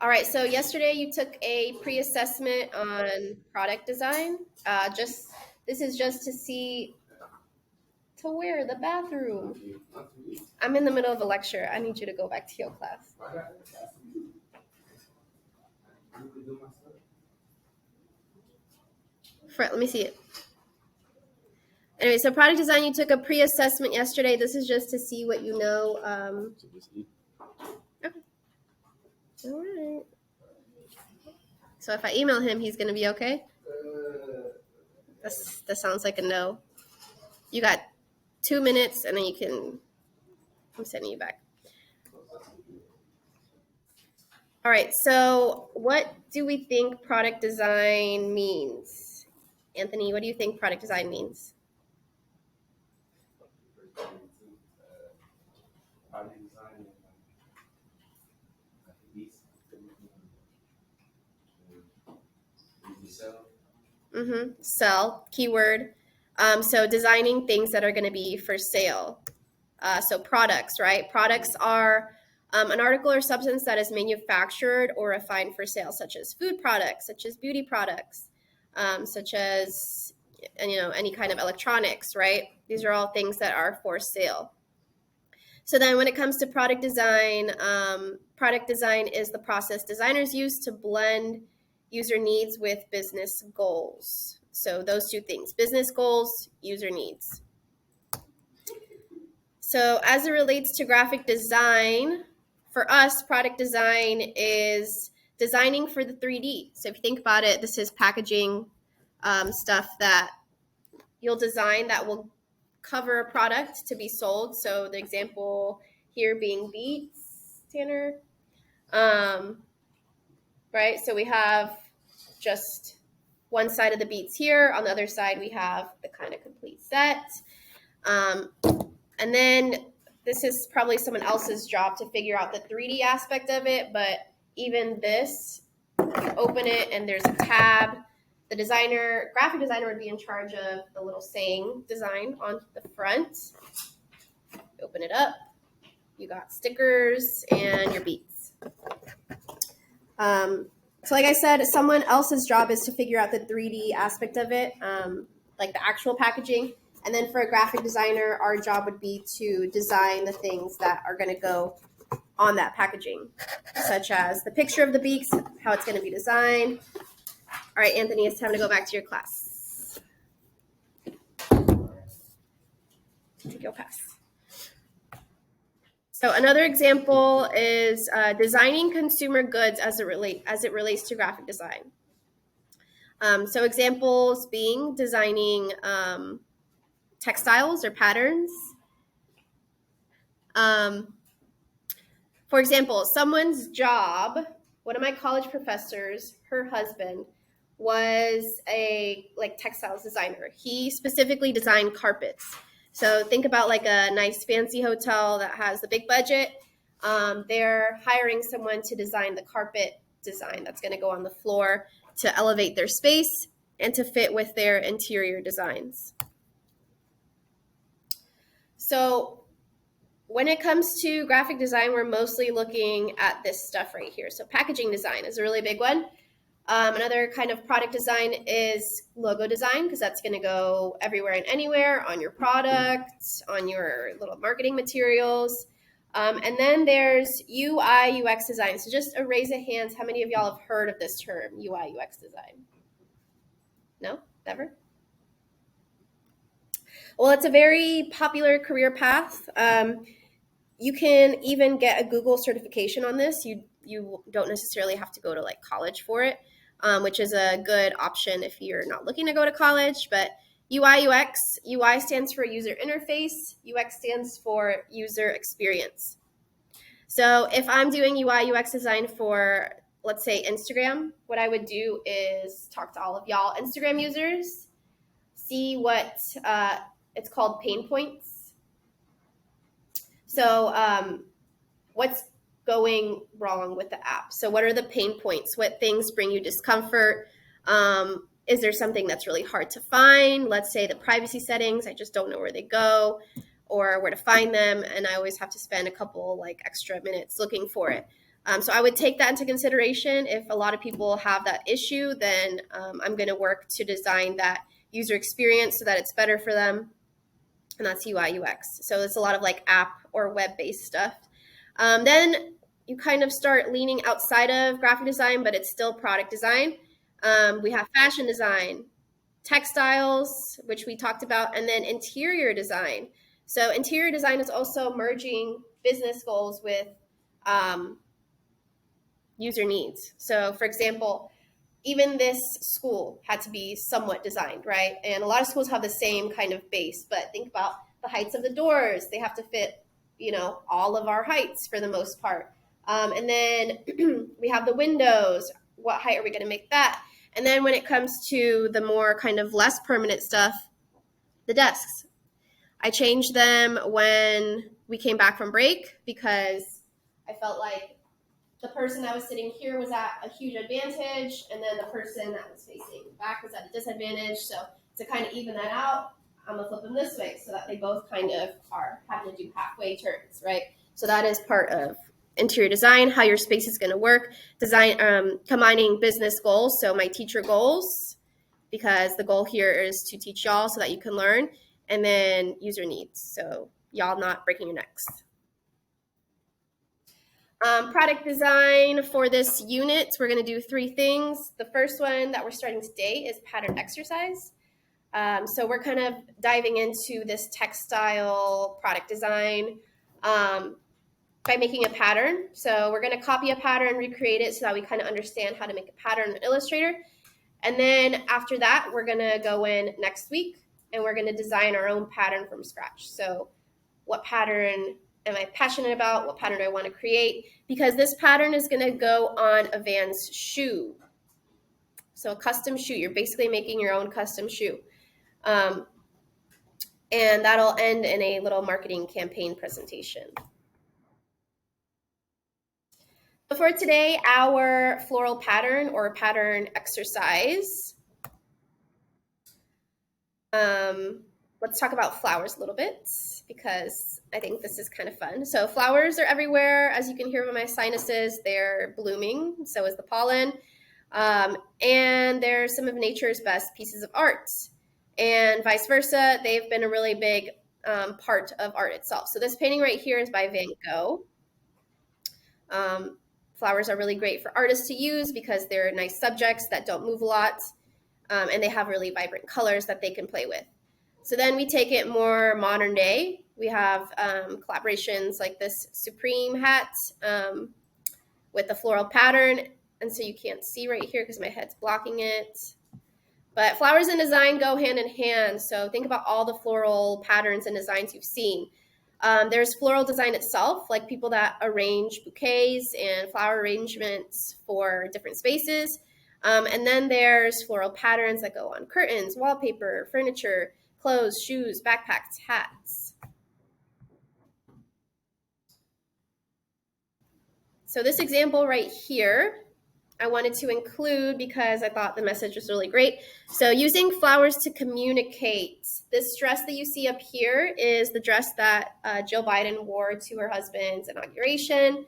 All right, so yesterday you took a pre-assessment on product design. This is just to see to where the bathroom. I'm in the middle of a lecture. I need you to go back to your class. Let me see it. Anyway, so product design, you took a pre-assessment yesterday. This is just to see what you know. Okay. All right. So if I email him, he's going to be okay? That sounds like a no. You got 2 minutes, and then I'm sending you back. All right, so what do we think product design means? Anthony, what do you think product design means? Sell, keyword. So designing things that are going to be for sale. So products, right? Products are an article or substance that is manufactured or refined for sale, such as food products, such as beauty products, such as any kind of electronics, right? These are all things that are for sale. So then when it comes to product design is the process designers use to blend user needs with business goals. So those two things, business goals, user needs. So as it relates to graphic design, for us, product design is designing for the 3D. So if you think about it, this is packaging stuff that you'll design that will cover a product to be sold. So the example here being beets, Tanner. Right, so we have just one side of the beets here. On the other side, we have the kind of complete set. And then this is probably someone else's job to figure out the 3D aspect of it, but even this, you open it and there's a tab. The graphic designer would be in charge of the little saying design on the front. Open it up. You got stickers and your beets. So like I said, someone else's job is to figure out the 3D aspect of it, like the actual packaging. And then for a graphic designer, our job would be to design the things that are going to go on that packaging, such as the picture of the beaks, how it's going to be designed. All right, Anthony, it's time to go back to your class. Go pass. So another example is designing consumer goods as it relates to graphic design. So examples being designing textiles or patterns. For example, someone's job, one of my college professors, her husband, was a textiles designer. He specifically designed carpets. So think about like a nice fancy hotel that has the big budget. They're hiring someone to design the carpet design that's going to go on the floor to elevate their space and to fit with their interior designs. So when it comes to graphic design, we're mostly looking at this stuff right here. So packaging design is a really big one. Another kind of product design is logo design, because that's going to go everywhere and anywhere on your product, on your little marketing materials. And then there's UI, UX design. So just a raise of hands, how many of y'all have heard of this term, UI, UX design? No? Never? Well, it's a very popular career path. You can even get a Google certification on this. You don't necessarily have to go to college for it, which is a good option if you're not looking to go to college. But UI, UX, UI stands for user interface. UX stands for user experience. So if I'm doing UI, UX design for, let's say, Instagram, what I would do is talk to all of y'all Instagram users, see what it's called pain points. So what's going wrong with the app? So what are the pain points? What things bring you discomfort? Is there something that's really hard to find? Let's say the privacy settings, I just don't know where they go or where to find them. And I always have to spend a couple extra minutes looking for it. So I would take that into consideration. If a lot of people have that issue, then I'm going to work to design that user experience so that it's better for them. And that's UI UX. So it's a lot of like app or web-based stuff. Then you kind of start leaning outside of graphic design, but it's still product design. We have fashion design, textiles, which we talked about, and then interior design. So interior design is also merging business goals with user needs. So for example, even this school had to be somewhat designed, right? And a lot of schools have the same kind of base, but think about the heights of the doors. They have to fit, all of our heights for the most part. And then we have the windows. What height are we going to make that? And then when it comes to the more kind of less permanent stuff, the desks. I changed them when we came back from break because I felt like the person that was sitting here was at a huge advantage, and then the person that was facing back was at a disadvantage. So to kind of even that out, I'm gonna flip them this way so that they both kind of are having to do halfway turns, right? So that is part of interior design, how your space is gonna work. Design, combining business goals, so my teacher goals, because the goal here is to teach y'all so that you can learn, and then user needs, so y'all not breaking your necks. Product design for this unit, we're going to do 3 things. The first one that we're starting today is pattern exercise. So we're kind of diving into this textile product design by making a pattern. So we're going to copy a pattern, recreate it so that we kind of understand how to make a pattern in Illustrator. And then after that, we're going to go in next week and we're going to design our own pattern from scratch. So what pattern am I passionate about? What pattern do I want to create? Because this pattern is going to go on a Vans shoe. So a custom shoe. You're basically making your own custom shoe. And that'll end in a little marketing campaign presentation. So for today, our floral pattern or pattern exercise. Let's talk about flowers a little bit because I think this is kind of fun. So flowers are everywhere. As you can hear by my sinuses, they're blooming. So is the pollen. And they're some of nature's best pieces of art. And vice versa, they've been a really big part of art itself. So this painting right here is by Van Gogh. Flowers are really great for artists to use because they're nice subjects that don't move a lot. And they have really vibrant colors that they can play with. So then we take it more modern day. We have collaborations like this Supreme hat with the floral pattern. And so you can't see right here because my head's blocking it. But flowers and design go hand in hand. So think about all the floral patterns and designs you've seen. There's floral design itself, like people that arrange bouquets and flower arrangements for different spaces. And then there's floral patterns that go on curtains, wallpaper, furniture, clothes, shoes, backpacks, hats. So this example right here, I wanted to include because I thought the message was really great. So using flowers to communicate. This dress that you see up here is the dress that Jill Biden wore to her husband's inauguration.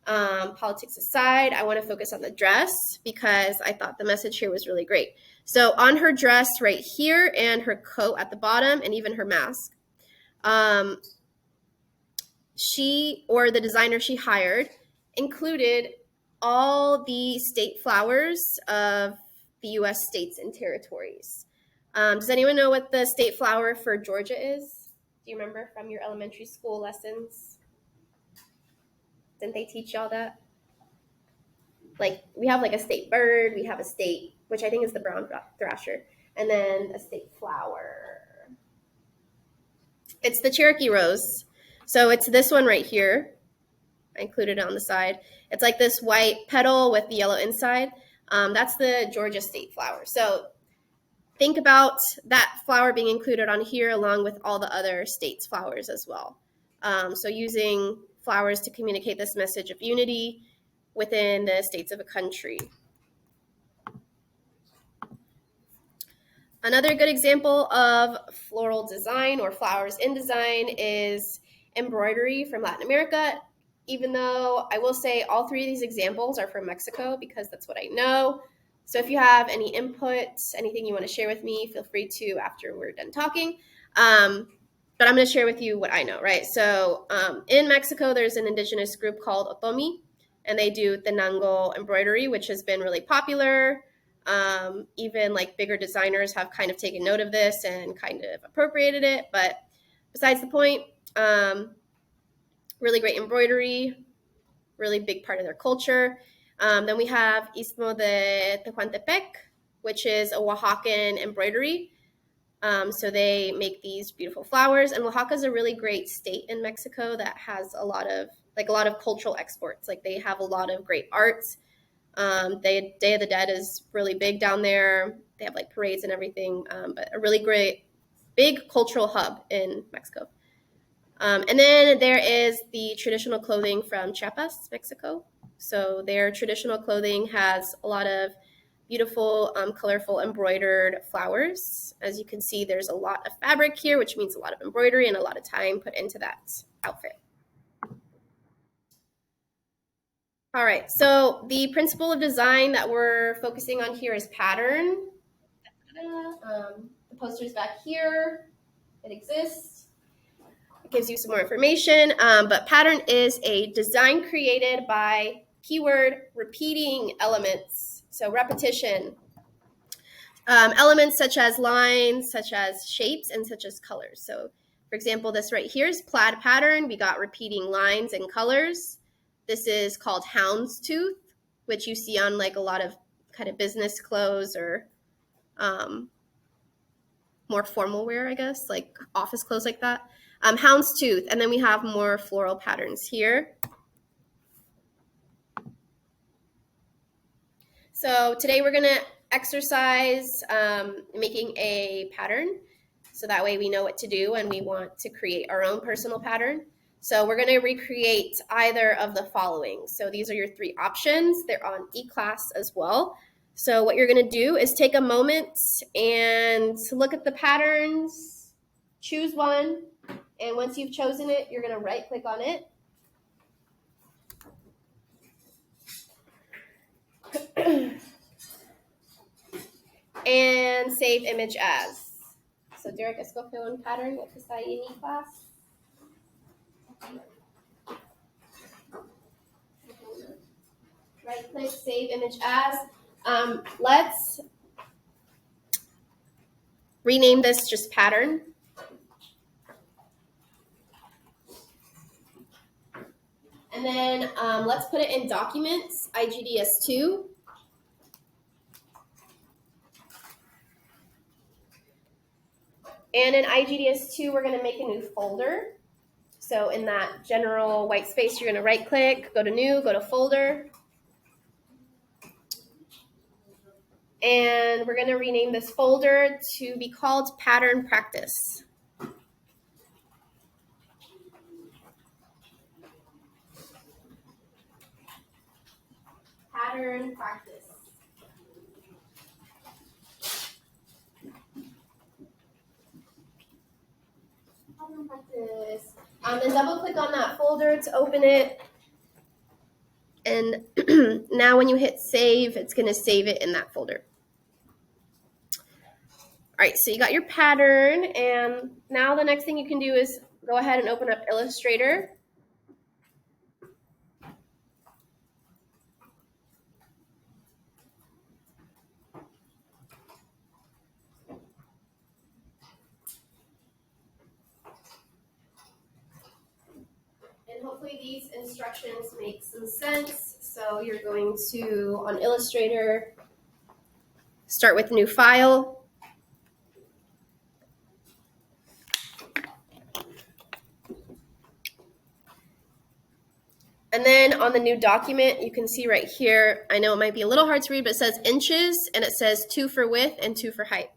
Politics aside, I want to focus on the dress because I thought the message here was really great. So on her dress right here and her coat at the bottom and even her mask, she, or the designer she hired, included all the state flowers of the U.S. states and territories. Does anyone know what the state flower for Georgia is? Do you remember from your elementary school lessons? Didn't they teach y'all that? Like, we have like a state bird, we have a state, which I think is the brown thrasher, and then a state flower. It's the Cherokee rose. So it's this one right here. I included it on the side. It's like this white petal with the yellow inside. That's the Georgia state flower. So think about that flower being included on here along with all the other states' flowers as well. So using flowers to communicate this message of unity within the states of a country. Another good example of floral design or flowers in design is embroidery from Latin America. even though I will say all three of these examples are from Mexico because that's what I know. So if you have any input, anything you want to share with me, feel free to after we're done talking. But I'm going to share with you what I know, right? So in Mexico, there's an indigenous group called Otomi, and they do Tenango embroidery, which has been really popular. Even like bigger designers have kind of taken note of this and kind of appropriated it. But besides the point, really great embroidery, really big part of their culture. Then we have Istmo de Tehuantepec, which is a Oaxacan embroidery. So they make these beautiful flowers, and Oaxaca is a really great state in Mexico that has a lot of cultural exports. Like they have a lot of great arts. Day of the Dead is really big down there. They have like parades and everything, but a really great big cultural hub in Mexico. And then there is the traditional clothing from Chiapas, Mexico. So their traditional clothing has a lot of beautiful, colorful embroidered flowers. As you can see, there's a lot of fabric here, which means a lot of embroidery and a lot of time put into that outfit. All right, so the principle of design that we're focusing on here is pattern. The poster's back here. It exists. It gives you some more information, but pattern is a design created by keyword repeating elements. So repetition. Elements such as lines, such as shapes, and such as colors. So for example, this right here is plaid pattern. We got repeating lines and colors. This is called houndstooth, which you see on like a lot of kind of business clothes or more formal wear, I guess, like office clothes like that. Houndstooth, and then we have more floral patterns here. So today we're gonna exercise making a pattern, so that way we know what to do and we want to create our own personal pattern. So we're gonna recreate either of the following. So these are your three options. They're on eClass as well. So what you're gonna do is take a moment and look at the patterns, choose one, and once you've chosen it, you're gonna right click on it. And save image as. So Derek, escoge un pattern que está ahí en eClass. Right click, save image as. Let's rename this just pattern. And then let's put it in documents, IGDS2. And in IGDS2, we're going to make a new folder. So in that general white space, you're going to right click, go to new, go to folder. And we're going to rename this folder to be called Pattern Practice. Pattern Practice. Pattern Practice. And double click on that folder to open it. And now when you hit save, it's going to save it in that folder. All right, so you got your pattern, and now the next thing you can do is go ahead and open up Illustrator. And hopefully these instructions make some sense. So you're going to, on Illustrator, start with new file. And then on the new document, you can see right here, I know it might be a little hard to read, but it says inches, and it says 2 for width and 2 for height.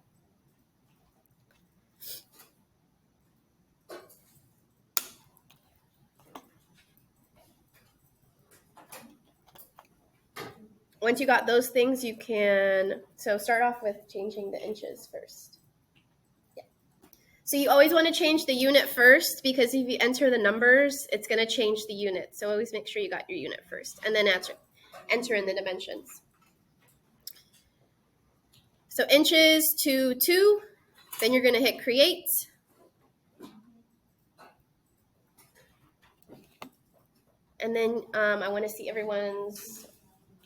Once you got those things, you can, so start off with changing the inches first. Yeah. So you always want to change the unit first, because if you enter the numbers, it's going to change the unit. So always make sure you got your unit first, and then enter in the dimensions. So inches to 2, then you're going to hit create. And then I want to see everyone's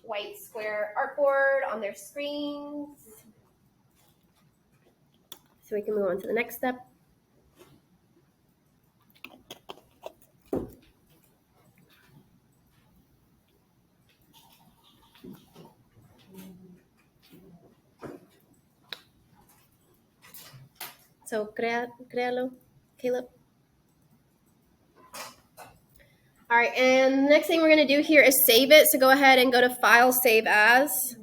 white square artboard on their screens, so we can move on to the next step. So créalo, Caleb. All right, and the next thing we're going to do here is save it. So go ahead and go to File, Save As.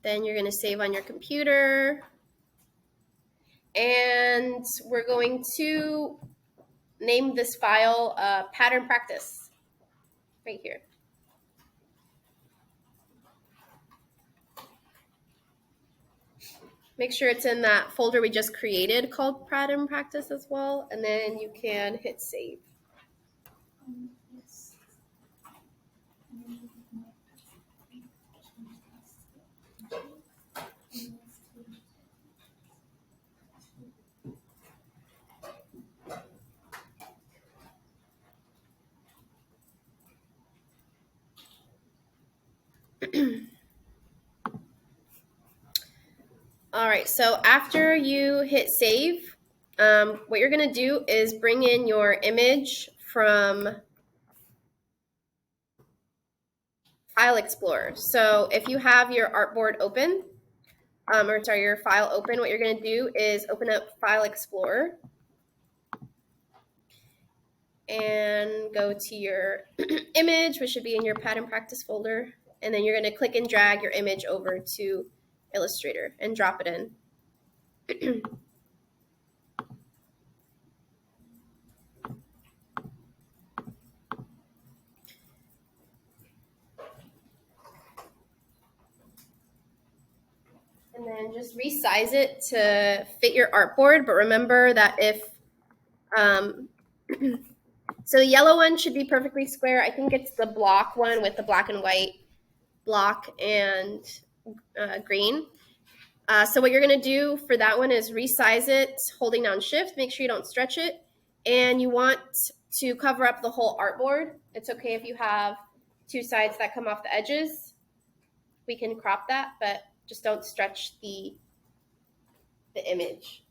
Then you're going to save on your computer. And we're going to name this file Pattern Practice right here. Make sure it's in that folder we just created called Pattern Practice as well, and then you can hit save. All right, so after you hit save, what you're going to do is bring in your image from File Explorer. So if you have your artboard open, your file open, what you're going to do is open up File Explorer and go to your image, which should be in your Pattern Practice folder, and then you're going to click and drag your image over to Illustrator and drop it in. And then just resize it to fit your artboard. But remember that if, so the yellow one should be perfectly square. I think it's the block one with the black and white block and green. So what you're going to do for that one is resize it, holding down shift, make sure you don't stretch it. And you want to cover up the whole artboard. It's okay if you have 2 sides that come off the edges. We can crop that, but just don't stretch the image.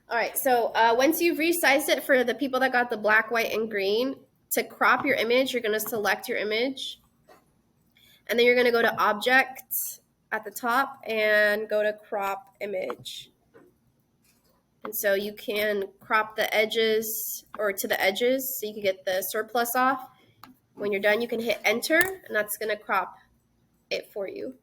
All right, so once you've resized it, for the people that got the black, white, and green, to crop your image, you're going to select your image. And then you're going to go to Object at the top and go to Crop Image. And so you can crop the edges, or to the edges, so you can get the surplus off. When you're done, you can hit Enter, and that's going to crop it for you.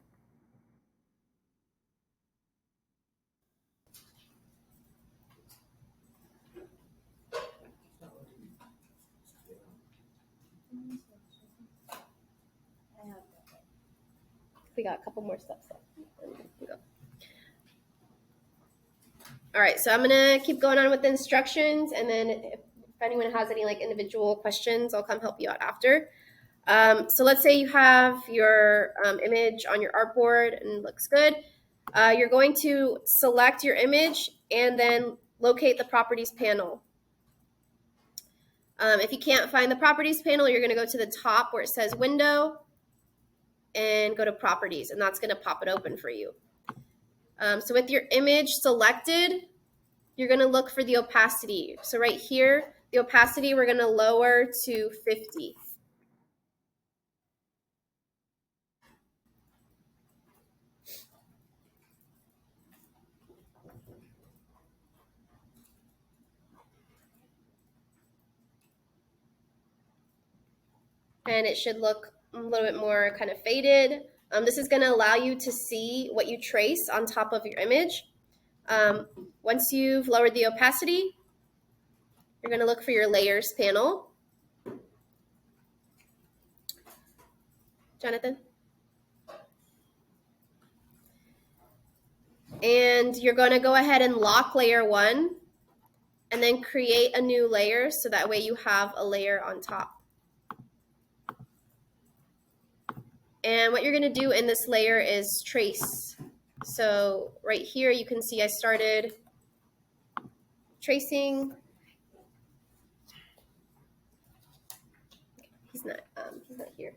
We got a couple more steps left. All right, so I'm gonna keep going on with the instructions, and then if anyone has any like individual questions, I'll come help you out after. So let's say you have your image on your artboard and it looks good. You're going to select your image and then locate the properties panel. If you can't find the properties panel, you're gonna go to the top where it says window and go to properties, and that's gonna pop it open for you. So with your image selected, you're going to look for the opacity. So right here, the opacity we're going to lower to 50. and it should look a little bit more kind of faded. This is going to allow you to see what you trace on top of your image. Once you've lowered the opacity, you're going to look for your layers panel. Jonathan? And you're going to go ahead and lock layer 1 and then create a new layer so that way you have a layer on top. And what you're going to do in this layer is trace. So right here you can see I started tracing. He's not here.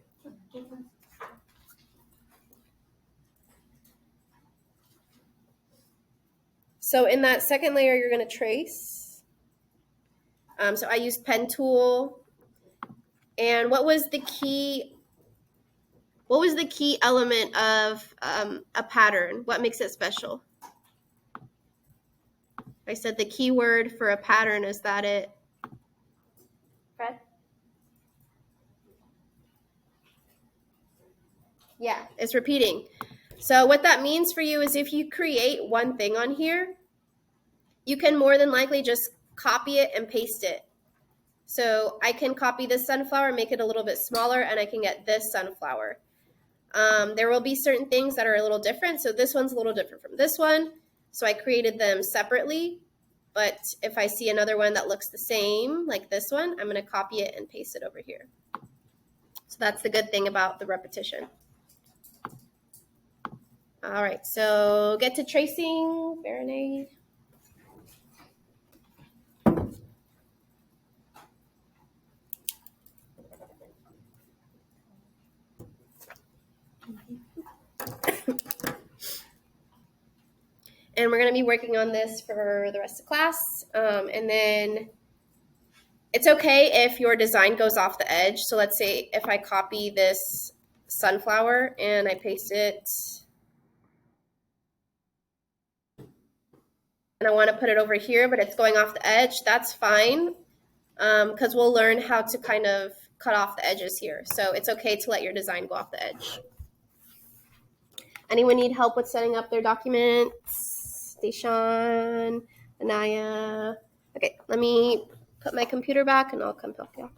So in that second layer, you're going to trace. So I used pen tool. And what was the key element of a pattern? What makes it special? I said the key word for a pattern is that it, Fred? Yeah, it's repeating. So what that means for you is if you create one thing on here, you can more than likely just copy it and paste it. So I can copy this sunflower, make it a little bit smaller, and I can get this sunflower. There will be certain things that are a little different. So this one's a little different from this one. So I created them separately. But if I see another one that looks the same, like this one, I'm going to copy it and paste it over here. So that's the good thing about the repetition. All right, so get to tracing, Baronade. And we're going to be working on this for the rest of class. And then it's okay if your design goes off the edge. So let's say if I copy this sunflower and I paste it, and I want to put it over here, but it's going off the edge, that's fine, because we'll learn how to kind of cut off the edges here. So it's okay to let your design go off the edge. Anyone need help with setting up their documents? Deshaun, Anaya. Okay, let me put my computer back and I'll come help you.